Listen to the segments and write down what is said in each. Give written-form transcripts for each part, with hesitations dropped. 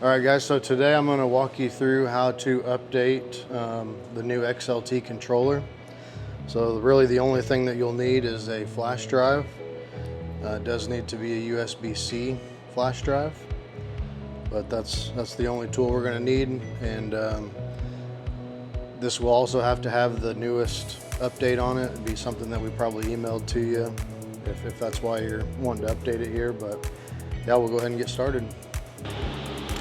All right guys, so today I'm going to walk you through how to update the new XLT controller. So really the only thing that you'll need is a flash drive. It does need to be a USB-C flash drive, but that's the only tool we're going to need. And this will also have to have the newest update on it. It'd be something that we probably emailed to you if that's why you're wanting to update it here. But yeah, we'll go ahead and get started.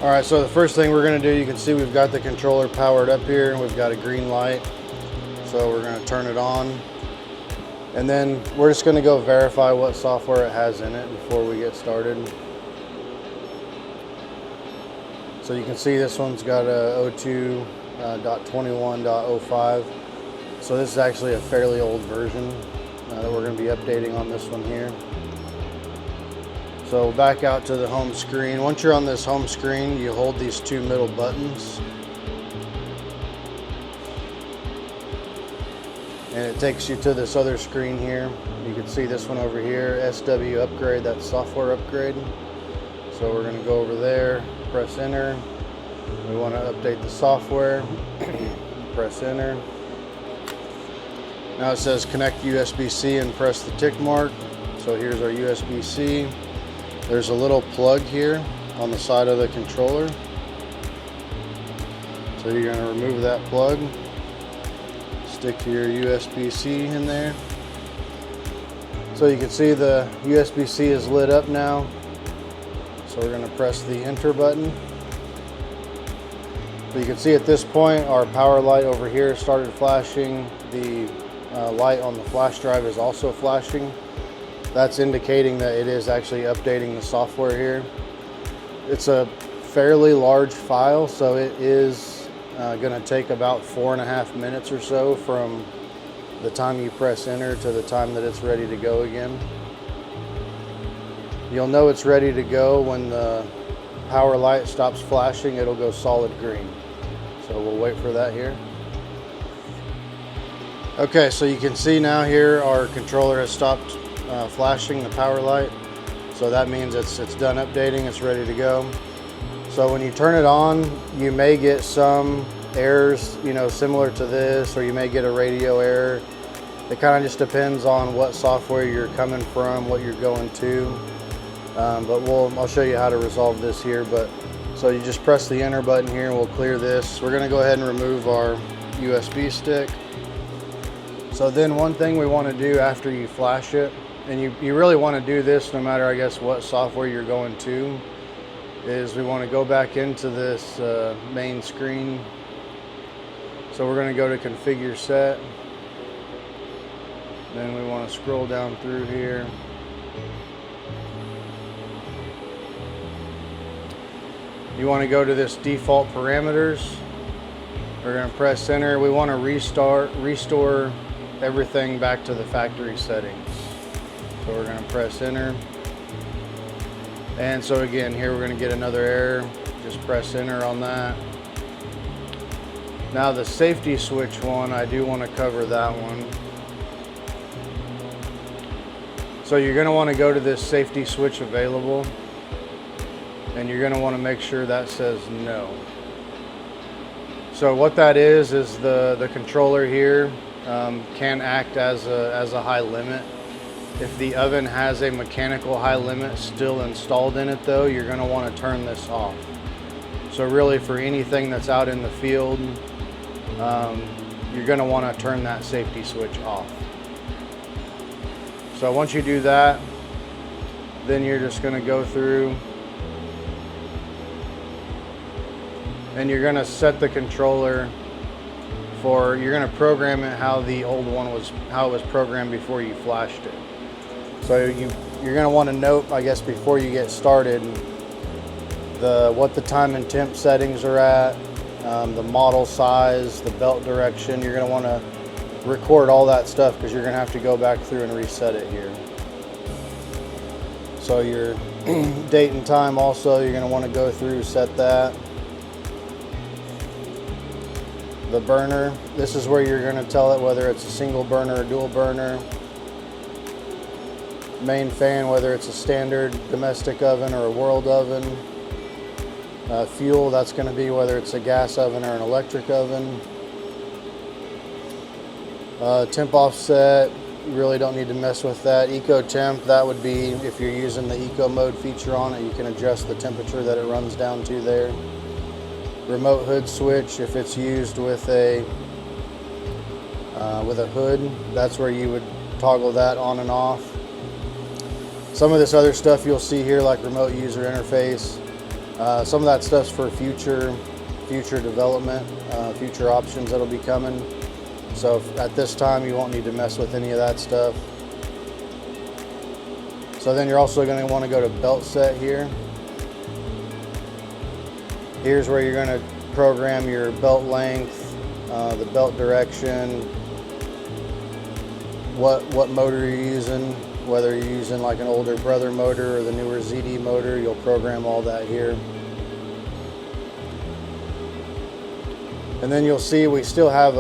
All right, so the first thing we're gonna do, you can see we've got the controller powered up here and we've got a green light. So we're gonna turn it on. And then we're just gonna go verify what software it has in it before we get started. So you can see this one's got a 02.21.05. So this is actually a fairly old version that we're gonna be updating on this one here. So back out to the home screen. Once you're on this home screen, you hold these two middle buttons. And it takes you to this other screen here. You can see this one over here, SW upgrade, that's software upgrade. So we're gonna go over there, press enter. We wanna update the software, press enter. Now it says connect USB-C and press the tick mark. So here's our USB-C. There's a little plug here on the side of the controller. So you're going to remove that plug, stick to your USB-C in there. So you can see the USB-C is lit up now. So we're going to press the enter button. So you can see at this point our power light over here started flashing. The light on the flash drive is also flashing. That's indicating that it is actually updating the software here. It's a fairly large file, so it is going to take about 4.5 minutes or so from the time you press enter to the time that it's ready to go again. You'll know it's ready to go when the power light stops flashing. It'll go solid green. So we'll wait for that here. Okay, so you can see now here our controller has stopped flashing the power light. So that means it's done updating, it's ready to go. So when you turn it on, you may get some errors, you know, similar to this, or you may get a radio error. It kind of just depends on what software you're coming from, what you're going to. But I'll show you how to resolve this here. But so you just press the enter button here and we'll clear this. We're gonna go ahead and remove our USB stick. So then one thing we want to do after you flash it, and you really want to do this no matter, I guess, what software you're going to, is we want to go back into this main screen. So we're going to go to configure set. Then we want to scroll down through here. You want to go to this default parameters. We're going to press enter. We want to restore everything back to the factory settings. So we're going to press enter. And so again, here we're going to get another error. Just press enter on that. Now the safety switch one, I do want to cover that one. So you're going to want to go to this safety switch available. And you're going to want to make sure that says no. So what that is the controller here can act as a high limit. If the oven has a mechanical high limit still installed in it though, you're going to want to turn this off. So really for anything that's out in the field, you're going to want to turn that safety switch off. So once you do that, then you're just going to go through and you're going to set the controller for, you're going to program it how the old one was, how it was programmed before you flashed it. So you're going to want to note, I guess, before you get started, what the time and temp settings are at, the model size, the belt direction. You're going to want to record all that stuff because you're going to have to go back through and reset it here. So your date and time also, you're going to want to go through, set that. The burner, this is where you're going to tell it whether it's a single burner or dual burner. Main fan, whether it's a standard domestic oven or a world oven. Fuel, that's going to be whether it's a gas oven or an electric oven. Temp offset, you really don't need to mess with that. Eco temp, that would be if you're using the eco mode feature on it, you can adjust the temperature that it runs down to there. Remote hood switch, if it's used with a hood, that's where you would toggle that on and off. Some of this other stuff you'll see here, like remote user interface, some of that stuff's for future development, future options that'll be coming. So at this time you won't need to mess with any of that stuff. So then you're also going to want to go to belt set here. Here's where you're going to program your belt length, the belt direction, what motor you're using, whether you're using like an older brother motor or the newer ZD motor, you'll program all that here. And then you'll see we still have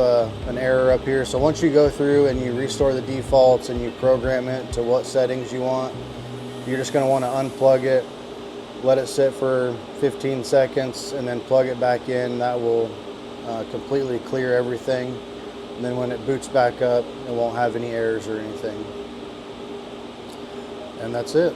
an error up here. So once you go through and you restore the defaults and you program it to what settings you want, you're just going to want to unplug it, let it sit for 15 seconds, and then plug it back in. That will completely clear everything. And then when it boots back up, it won't have any errors or anything. And that's it.